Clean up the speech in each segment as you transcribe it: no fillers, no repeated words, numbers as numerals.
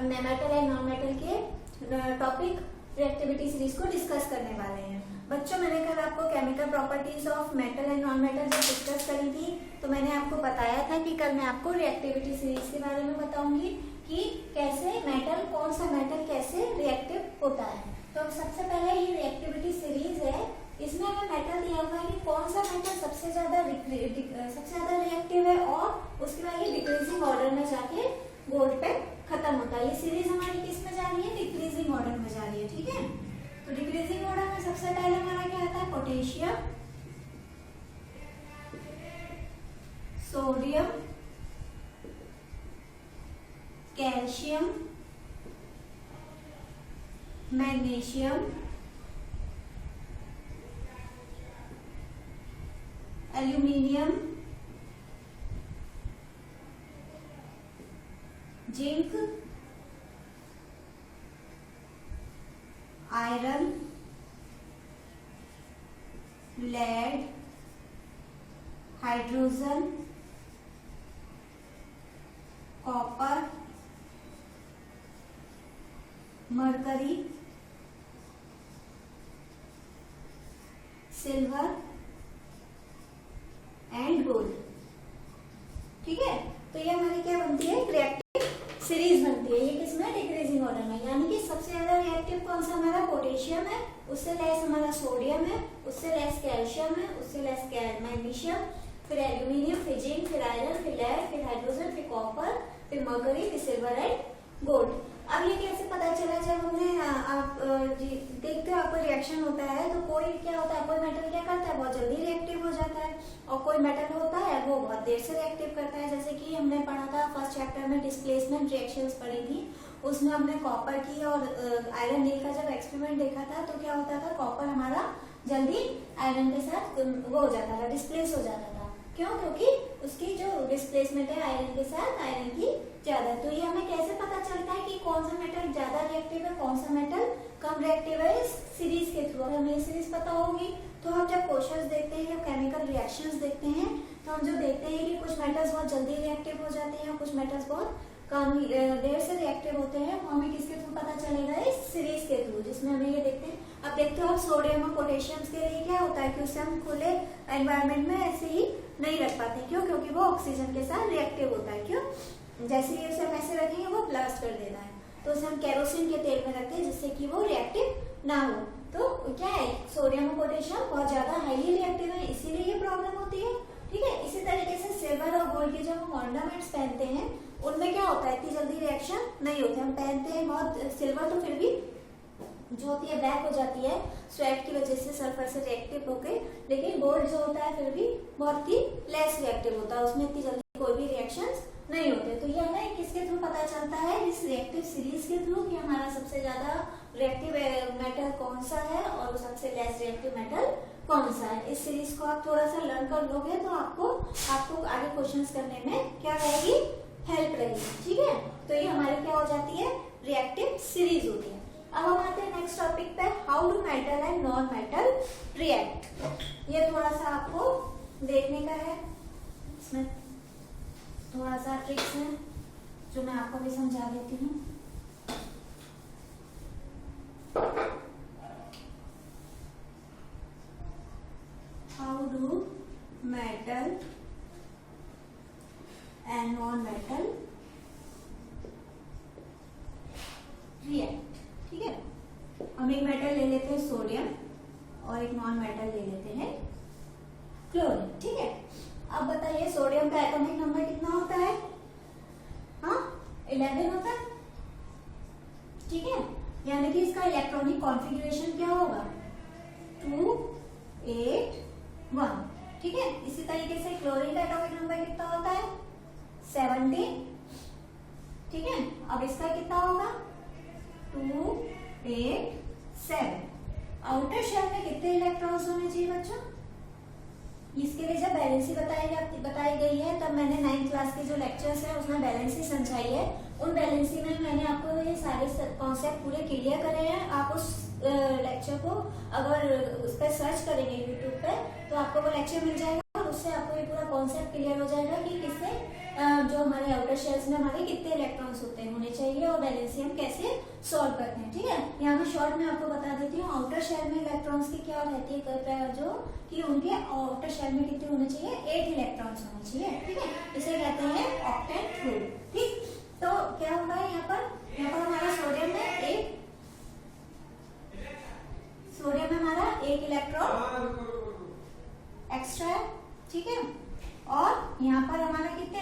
Metal and non metal के topic reactivity series को discuss करने वाले हैं। बच्चों, मैंने कल आपको chemical properties of metal and non metal जब डिस्कस करी थी तो मैंने आपको बताया था कि कल मैं आपको रिएक्टिविटी सीरीज के बारे में बताऊंगी कि कैसे मेटल, कौन सा मेटल कैसे रिएक्टिव होता है। तो सबसे पहले ये रिएक्टिविटी सीरीज है, इसमें हमें मेटल दिया हुआ है कि कौन सा मेटल सबसे ज्यादा रिएक्टिव है और उसके बाद ये डिक्रीजिंग ऑर्डर में जाके गोल्ड पे खत्म होता है। ये सीरीज हमारी किस में जा रही है? डिक्रीजिंग ऑर्डर में जा रही है। ठीक है, तो डिक्रीजिंग ऑर्डर में सबसे पहले हमारा क्या आता है? Potassium, sodium, calcium, magnesium, aluminium, zinc, iron, lead, hydrogen, copper, mercury, silver and gold. ठीक है, तो ये हमारी क्या बनती है? रिएक्टिव सीरीज बनती है। ये किसमें? डिक्रीजिंग ऑर्डर में, यानी कि सबसे ज्यादा रिएक्टिव कौन सा हमारा? पोटेशियम है, उससे लेस हमारा सोडियम है, उससे लेस कैल्शियम है, उससे लेस मैग्नीशियम, फिर एल्यूमिनियम, फिर जिंक, फिर आयरन, फिर लेड, फिर हाइड्रोजन, फिर कॉपर, फिर मरकरी, फिर सिल्वर एंड गोल्ड। अब ये कैसे पता चला? जब हमने आप देखते हो आपको रिएक्शन होता है तो कोई क्या होता है, कोई मेटल क्या करता है? बहुत जल्दी रिएक्टिव हो जाता है, और कोई मेटल होता है वो बहुत देर से रिएक्टिव करता है। जैसे कि हमने पढ़ा था फर्स्ट चैप्टर में, डिस्प्लेसमेंट रिएक्शंस पढ़ी थी, उसमें हमने कॉपर की और आयरन नील का जब एक्सपेरिमेंट देखा था तो क्या होता था? कॉपर हमारा जल्दी आयरन के साथ वो हो जाता था, डिस्प्लेस हो जाता था। क्यों? क्योंकि उसकी जो डिस्प्लेसमेंट है आयरन के साथ, आयरन की ज्यादा। तो ये हमें कैसे पता चलता है कि कौन सा मेटल ज्यादा रिएक्टिव है, कौन सा मेटल कम रिएक्टिव है? इस सीरीज के थ्रू। अगर हमें ये सीरीज पता होगी तो हम जब क्वेश्चंस देखते हैं या केमिकल रिएक्शंस देखते हैं तो हम जो देखते हैं कि कुछ मेटल्स बहुत जल्दी रिएक्टिव हो जाते हैं, कुछ मेटल्स बहुत कम देर से रिएक्टिव होते हैं, वो हमें किसके थ्रू पता चलेगा? इस सीरीज के थ्रू, जिसमें हमें ये देखते हैं। अब देखते हो आप सोडियम और पोटेशियम के लिए क्या होता है कि उसे हम खुले एनवायरमेंट में ऐसे ही नहीं रख पाते। क्यों? क्योंकि वो ऑक्सीजन के साथ रिएक्टिव होता है। क्यों? जैसे ही उसे हम ऐसे रखेंगे वो ब्लास्ट कर देता है, तो उसे हम केरोसिन के तेल में रखते हैं जिससे कि वो रिएक्टिव ना हो। तो क्या है, सोडियम और पोटेशियम बहुत ज्यादा हाईली रिएक्टिव है, इसीलिए ये प्रॉब्लम होती है। ठीक है, इसी तरीके से सिल्वर और गोल्ड के जब हम ऑर्नामेंट्स पहनते हैं उनमें क्या होता है? इतनी जल्दी रिएक्शन नहीं होती। हम पहनते हैं बहुत, सिल्वर तो फिर भी जो होती है ब्लैक हो जाती है स्वेट की वजह से, सल्फर से रिएक्टिव होके, लेकिन गोल्ड जो होता है फिर भी बहुत ही लेस रिएक्टिव होता है, उसमें इतनी जल्दी कोई भी रिएक्शंस नहीं होते। तो ये हमें किसके थ्रू पता चलता है? इस रिएक्टिव सीरीज के थ्रू कि हमारा सबसे ज्यादा रिएक्टिव मेटल कौन सा है और सबसे लेस रिएक्टिव मेटल कौन सा है। इस सीरीज को आप थोड़ा सा लर्न कर लोगे तो आपको आगे क्वेश्चंस करने में क्या रहेगी? हेल्प रहेगी। ठीक है, तो ये हमारी क्या हो जाती है? रिएक्टिव सीरीज होती है। अब हम आते हैं नेक्स्ट टॉपिक पे, how do metal and non metal react. ये थोड़ा सा आपको देखने का है, इसमें थोड़ा सा ट्रिक्स है जो मैं आपको भी समझा देती हूँ। How do metal and non metal react. ठीक है, हम एक मेटल ले लेते हैं सोडियम और एक नॉन मेटल ले लेते हैं क्लोरीन। ठीक है, अब बताइए सोडियम का एटॉमिक नंबर कितना होता है? हाँ, 11 होता है। ठीक है, यानी कि इसका इलेक्ट्रॉनिक कॉन्फ़िगरेशन क्या होगा? 2 8 1। ठीक है, इसी तरीके से क्लोरीन का एटॉमिक नंबर कितना होता है? 17। ठीक है, अब इसका कितना होगा? 2 8 7। आउटर शेल में कितने इलेक्ट्रॉन्स होने चाहिए बच्चों? इसके लिए जब बैलेंसी बताई गई है तब मैंने 9th क्लास के जो लेक्चर्स है उसमें बैलेंसी समझाई है। उन बैलेंसी में मैंने आपको ये सारे कॉन्सेप्ट पूरे क्लियर करे हैं। आप उस लेक्चर को अगर उस पर सर्च करेंगे यूट्यूब पे तो आपको वो लेक्चर मिल जाएगा और उससे आपको ये पूरा कॉन्सेप्ट क्लियर हो जाएगा कि किससे जो हमारे आउटर शेल्स में हमारे कितने इलेक्ट्रॉन्स होने चाहिए और वैलेंसियम कैसे सॉल्व करते हैं। ठीक है, यहाँ पे शॉर्ट में आपको बता देती हूँ, आउटर शेल में इलेक्ट्रॉन्स की क्या रहती है, जो कि उनके आउटर शेल में कितने होने चाहिए, 8 इलेक्ट्रॉन्स होने चाहिए। ठीक है, इसे कहते हैं ऑक्टेट रूल। ठीक, तो क्या होगा यहाँ पर हमारा सोडियम में हमारा एक इलेक्ट्रॉन एक्स्ट्रा है। ठीक है, और यहाँ पर हमारा कितने,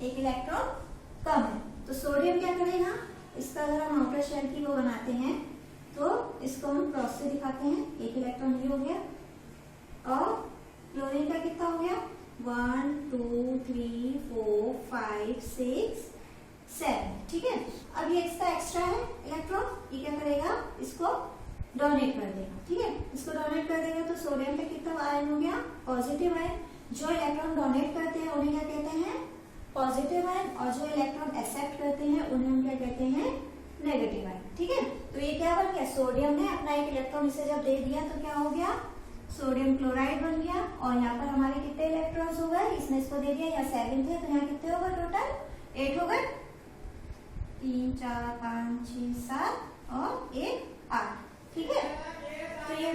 एक इलेक्ट्रॉन कम है। तो सोडियम क्या करेगा, इसका अगर हम आउटर शेल की वो बनाते हैं तो इसको हम क्रॉस से दिखाते हैं, एक इलेक्ट्रॉन ये हो गया। और क्लोरीन का कितना हो गया, 1 2 3 4 5 6 7। ठीक है, अब ये इसका एक्स्ट्रा है इलेक्ट्रॉन, ये क्या करेगा, इसको डोनेट कर देगा। ठीक है, इसको डोनेट कर देगा तो सोडियम पे कितना आयन हो गया, पॉजिटिव आयन। जो इलेक्ट्रॉन डोनेट करते हैं उन्हें क्या कहते हैं, पॉजिटिव आयन, और जो इलेक्ट्रॉन एक्सेप्ट करते हैं उन्हें हम क्या कहते हैं, नेगेटिव आयन। ठीक है, तो ये क्या बन गया, सोडियम ने अपना एक इलेक्ट्रॉन इसे जब दे दिया तो क्या हो गया, सोडियम क्लोराइड बन गया। और यहाँ पर हमारे कितने इलेक्ट्रॉन्स हो गए, इसने इसको दे दिया, यहाँ 7 थे तो यहाँ कितने हो गए, टोटल 8 हो गए, 3 4 5 6 7 और 1 8। ठीक है, तो ये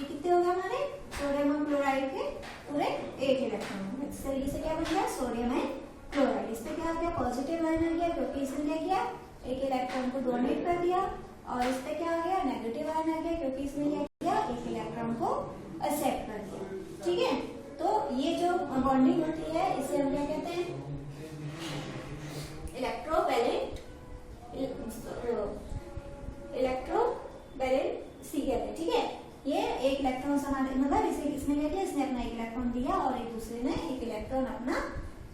कितने हो गए हमारे सोडियम क्लोराइड के पूरे 8 इलेक्ट्रॉन। इस तरीके से क्या बन गया, सोडियम है क्लोराइड। इस पे क्या हो गया, पॉजिटिव आयन आ गया क्योंकि इसने क्या किया, एक इलेक्ट्रॉन को डोनेट कर दिया। और इस पे क्या आ गया, नेगेटिव आयन आ गया क्योंकि इसने क्या किया, एक इलेक्ट्रॉन को एक्सेप्ट कर दिया। ठीक है, तो ये जो बॉन्डिंग होती है इसे हम क्या कहते हैं, इलेक्ट्रोवैलेंसी कहते हैं। ठीक है, ये एक इलेक्ट्रॉन हमारे मतलब इसे किसने ले लिया, इसने अपना एक इलेक्ट्रॉन दिया और एक दूसरे ने एक इलेक्ट्रॉन अपना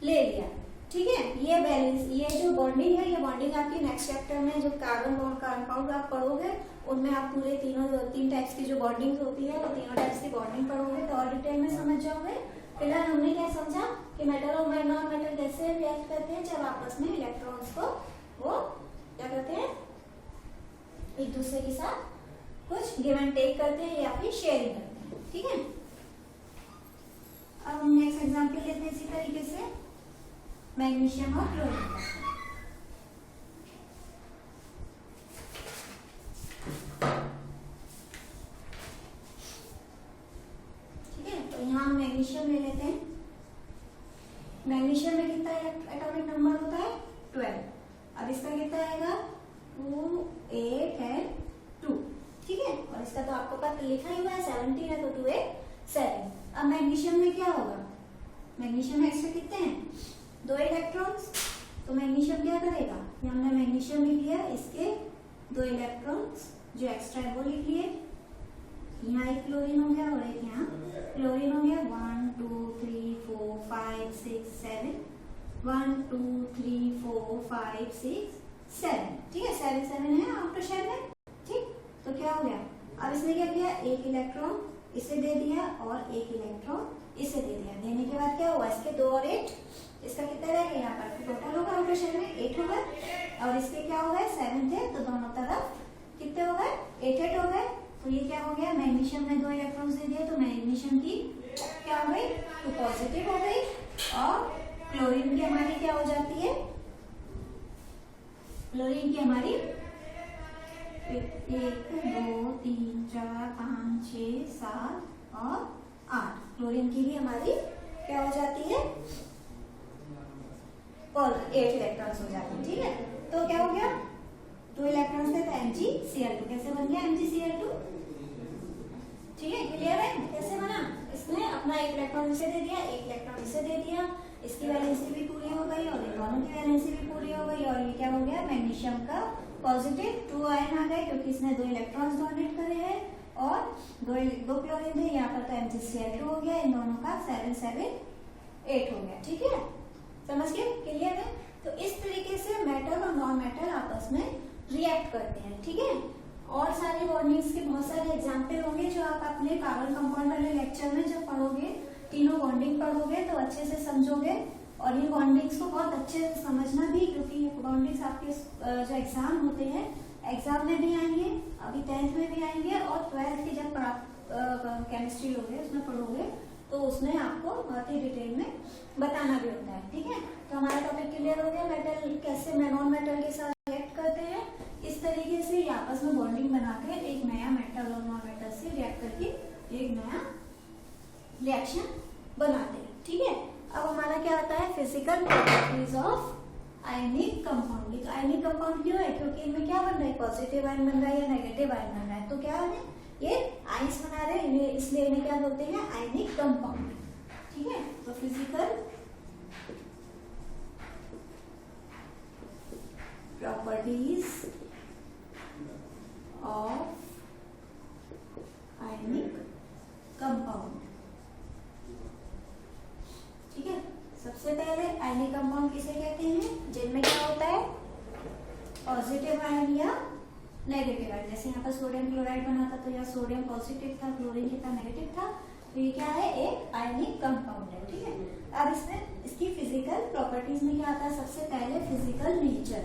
ले लिया। ठीक है, ये बैलेंस, ये जो बॉन्डिंग है, ये बॉन्डिंग आपकी नेक्स्ट चैप्टर में जो कार्बन कंपाउंड आप पढ़ोगे उनमें आप पूरे तीन टाइप्स की जो बॉन्डिंग होती है वो तीनों टाइप्स की बॉन्डिंग पढ़ोगे तो और डिटेल में समझ जाओगे। फिलहाल हमने क्या समझा कि मेटल और नॉन मेटल कैसे रिएक्ट करते हैं जब आपस में इलेक्ट्रॉन्स को वो क्या करते हैं, एक दूसरे के साथ कुछ गिव एंड टेक करते हैं या फिर शेयरिंग करते हैं। ठीक है, अब हम नेक्स्ट एग्जांपल लेते हैं इसी तरीके से मैग्नीशियम और क्लोरीन का। ठीक है, तो यहाँ हम मैग्नीशियम ले लेते हैं। मैग्नीशियम में कितना एटॉमिक नंबर होता है, 12। अब इसका कितना आएगा, 2 8 है 2। ठीक है, और इसका तो आपको पता लिखा ही हुआ है 17 है तो 2 8 7। अब मैग्नीशियम में क्या होगा, मैग्नीशियम में एक्स्ट्रा कितने हैं, 2 इलेक्ट्रॉन्स। तो मैग्नीशियम क्या करेगा, ये हमने मैग्नीशियम लिख लिया, इसके 2 इलेक्ट्रॉन्स जो एक्स्ट्रा है वो लिख लिए। यहाँ एक क्लोरीन हो गया और एक यहाँ क्लोरीन हो गया। 1 2 3 4 5 6 7 1 2 3 4 5 6 7। ठीक है, 7 7 है आउटर शेल में। ठीक, तो क्या हो गया, अब इसने क्या किया, एक इलेक्ट्रॉन इसे दे दिया और एक इलेक्ट्रॉन इसे दे दिया। देने के बाद क्या हुआ, इसके 2 और 8, इसका कितना रह गया, यहाँ पर टोटल होगा आउटर शेल में 8 होगा। और इसके क्या हो गए, 7 थे तो दोनों तरफ कितने हो गए, 8 8 हो गए। तो ये क्या हो गया, मैग्नीशियम ने 2 इलेक्ट्रॉन्स दे दिए तो मैग्नीशियम की क्या हो गई, तो पॉजिटिव हो गई। और क्लोरीन की हमारी क्या हो जाती है, क्लोरीन की हमारी 1 2 3 4 5 6 7 और 8। क्लोरीन की भी हमारी क्या हो जाती है, 8 इलेक्ट्रॉन्स हो जाते हैं। ठीक है, तो क्या हो गया, 2 इलेक्ट्रॉन्स थे तो MgCl2 कैसे बन गया, MgCl2। ठीक है, क्लियर है कैसे बना, इसने अपना एक इलेक्ट्रॉन इसे दे दिया, एक इलेक्ट्रॉन इसे दे दिया, इसकी वैलेंसी भी पूरी हो गई और दोनों की वैलेंसी भी पूरी हो गई। और ये क्या हो गया, मैग्नीशियम का पॉजिटिव 2 आयन आ गए क्योंकि इसने 2 इलेक्ट्रॉन्स डोनेट करे हैं और 2 क्लोरीन थे, यहाँ पर तो MgCl2 हो गया, इन दोनों का 7 7 8 हो गया। ठीक है, समझ गए, क्लियर है। तो इस तरीके से मेटल और नॉन मेटल आपस में रिएक्ट करते हैं। ठीक है, और सारे बॉन्डिंग्स के बहुत सारे एग्जाम्पल होंगे जो आप अपने कार्बन कंपाउंड वाले लेक्चर में जब पढ़ोगे, तीनों बॉन्डिंग पढ़ोगे तो अच्छे से समझोगे। और ये बॉन्डिंग्स को बहुत अच्छे से समझना भी, क्योंकि ये बॉन्डिंग्स आपके जो एग्जाम होते हैं एग्जाम में भी आएंगे, अभी 10th में भी आएंगे और 12th की जब केमिस्ट्री लोगे उसमें पढ़ोगे तो उसमें आपको बहुत ही डिटेल में बताना भी होता है। ठीक है, तो हमारा टॉपिक क्लियर हो गया। मेटल कैसे नॉन मेटल के साथ रिएक्ट करते हैं, इस तरीके से ये आपस में बॉन्डिंग बनाकर एक नया मेटल और नॉन मेटल से रिएक्ट करके एक नया रिएक्शन बनाते हैं। ठीक है, अब हमारा क्या होता है, physical properties of ionic compound. Ionic compound क्यों है, क्योंकि इनमें क्या बन रहा है, पॉजिटिव आयन बन रहा है या नेगेटिव आयन बन रहा है। तो क्या है, ये आयंस बना रहे हैं, इसलिए इन्हें क्या बोलते हैं, आयनिक कंपाउंड। ठीक है, तो physical properties of ionic compound. ठीक है, सबसे पहले आयनिक कंपाउंड किसे कहते हैं, जिनमें क्या होता है, पॉजिटिव आयन या नेगेटिव आयन। जैसे यहाँ पर सोडियम क्लोराइड बना था तो यहाँ सोडियम पॉजिटिव था, क्लोरीन कितना नेगेटिव था। तो ये क्या है, एक आयनिक कंपाउंड है। ठीक है, अब इसमें इसकी फिजिकल प्रॉपर्टीज में क्या आता है, सबसे पहले फिजिकल नेचर।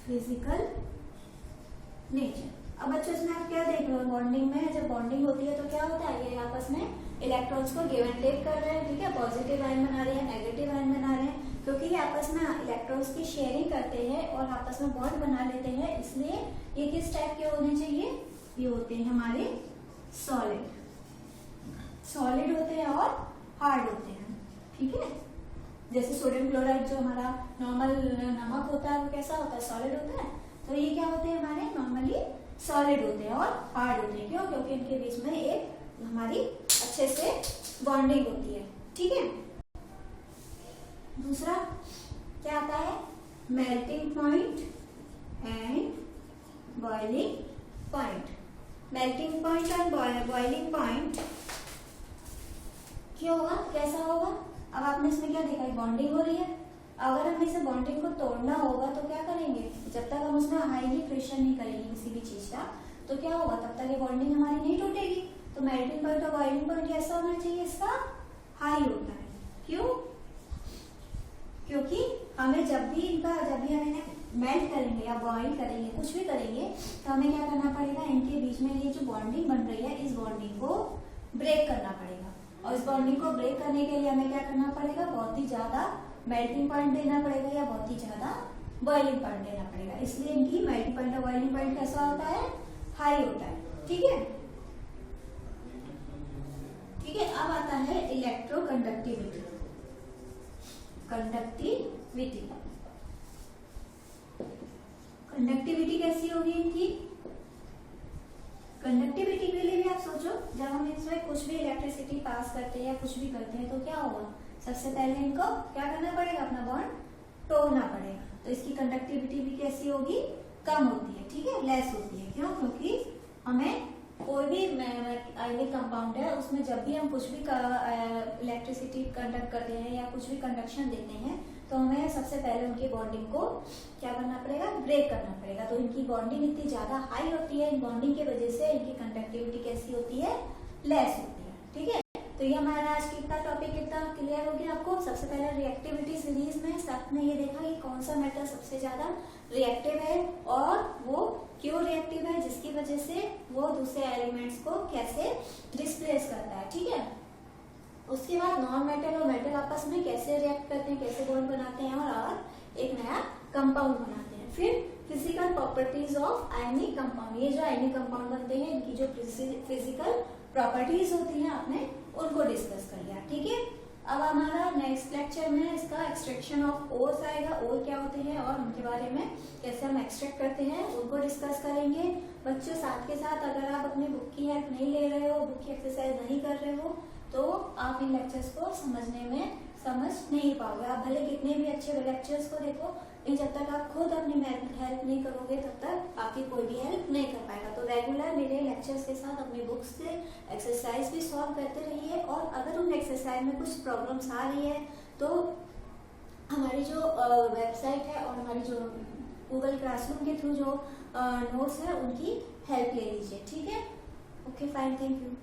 फिजिकल नेचर, अब बच्चों इसमें आप क्या देख रहे हो, बॉन्डिंग में जब बॉन्डिंग होती है तो क्या होता है, ये आपस में इलेक्ट्रॉन्स को गिव एंड टेक कर रहे हैं। ठीक है, पॉजिटिव आयन बना रहे हैं, नेगेटिव आयन बना रहे हैं, क्योंकि ये आपस में इलेक्ट्रॉन्स की शेयरिंग करते हैं और आपस में बॉन्ड बना लेते हैं। इसलिए ये किस टाइप के होने चाहिए, ये होते हैं हमारे सॉलिड। सॉलिड होते हैं और हार्ड होते हैं। ठीक है, जैसे सोडियम क्लोराइड जो हमारा नॉर्मल नमक होता है वो कैसा होता है, सॉलिड होता है। तो ये क्या होते हैं, हमारे नॉर्मली सॉलिड होते हैं और हार्ड होते हैं। क्यों, क्योंकि इनके बीच में एक हमारी अच्छे से बॉन्डिंग होती है। ठीक है, दूसरा क्या आता है, melting point and boiling point. Melting point और बॉइलिंग पॉइंट क्या होगा, कैसा होगा। अब आपने इसमें क्या देखा, बॉन्डिंग हो रही है। अगर हमें इसे बॉन्डिंग को तोड़ना होगा तो क्या करेंगे, जब तक हम उसमें हाईली प्रेशर नहीं करेंगे किसी भी चीज का, तो क्या होगा, तब तक ये बॉन्डिंग हमारी नहीं टूटेगी। तो मेल्टिंग पॉइंट और बॉइलिंग पॉइंट कैसा होना चाहिए, इसका हाई होता है। क्यों, क्योंकि हमें जब भी हमें मेल्ट करेंगे या बॉइल करेंगे, कुछ भी करेंगे, तो हमें क्या करना पड़ेगा, इनके बीच में ये जो बॉन्डिंग बन रही है, इस बॉन्डिंग को ब्रेक करना पड़ेगा। और इस बॉन्डिंग को ब्रेक करने के लिए हमें क्या करना पड़ेगा, बहुत ही ज्यादा मेल्टिंग पॉइंट देना पड़ेगा या बहुत ही ज्यादा बॉइलिंग पॉइंट देना पड़ेगा। इसलिए इनकी मेल्टिंग पॉइंट और बॉइलिंग पॉइंट कैसा होता है, हाई होता है। ठीक है, ठीक है, अब आता है इलेक्ट्रोकंडक्टिविटी। कंडक्टिविटी, कंडक्टिविटी कैसी होगी इनकी, कंडक्टिविटी के लिए भी आप सोचो, जब हम इसमें कुछ भी इलेक्ट्रिसिटी पास करते हैं या कुछ भी करते हैं तो क्या होगा, सबसे पहले इनको क्या करना पड़ेगा, अपना बॉन्ड तोड़ना पड़ेगा। तो इसकी कंडक्टिविटी भी कैसी होगी, कम होती है। ठीक है, लेस होती है। क्यों, क्योंकि हमें कोई भी आयनिक कंपाउंड है उसमें जब भी हम कुछ भी इलेक्ट्रिसिटी कंडक्ट करते हैं या कुछ भी कंडक्शन देते हैं तो हमें सबसे पहले उनकी बॉन्डिंग को क्या करना पड़ेगा, ब्रेक करना पड़ेगा। तो इनकी बॉन्डिंग इतनी ज्यादा हाई होती है, इन बॉन्डिंग की वजह से इनकी कंडक्टिविटी कैसी होती है, लेस होती है। ठीक है, तो ये हमारा आज कितना टॉपिक कितना क्लियर हो गया आपको। सबसे पहले रिएक्टिविटी सीरीज में साथ में ये देखा कि कौन सा मेटल सबसे ज्यादा रिएक्टिव है और वो क्यों रिएक्टिव है, जिसकी वजह से वो दूसरे एलिमेंट्स को कैसे डिस्प्लेस करता है। ठीक है, उसके बाद नॉन मेटल और मेटल आपस में कैसे रिएक्ट करते हैं, कैसे बॉन्ड बनाते हैं और एक नया कंपाउंड बनाते हैं। फिर physical properties of ionic compound, ये जो आयनिक कंपाउंड बनते हैं इनकी जो फिजिकल प्रॉपर्टीज होती हैं आपने उनको डिस्कस कर लिया। ठीक है, अब हमारा नेक्स्ट लेक्चर में इसका एक्सट्रैक्शन ऑफ ओर्स आएगा, ओर क्या होते हैं और उनके बारे में कैसे हम एक्सट्रैक्ट करते हैं उनको डिस्कस करेंगे। बच्चों साथ के साथ अगर आप अपनी बुक की हेल्प नहीं ले रहे हो, बुक की एक्सरसाइज नहीं कर रहे हो तो आप इन लेक्चर्स को समझने में समझ नहीं पाओगे। आप भले कितने भी अच्छे लेक्चर्स को देखो, लेकिन जब तक आप खुद अपनी हेल्प नहीं करोगे तब तक आपकी कोई भी हेल्प नहीं कर पाएगा। तो रेगुलर मेरे लेक्चर्स के साथ अपनी बुक्स से एक्सरसाइज भी सॉल्व करते रहिए और अगर उन एक्सरसाइज में कुछ प्रॉब्लम्स आ रही है तो हमारी जो वेबसाइट है और हमारी जो गूगल क्लासरूम के थ्रू जो नोट्स है उनकी हेल्प ले लीजिए। ठीक है, ओके फाइन, थैंक यू।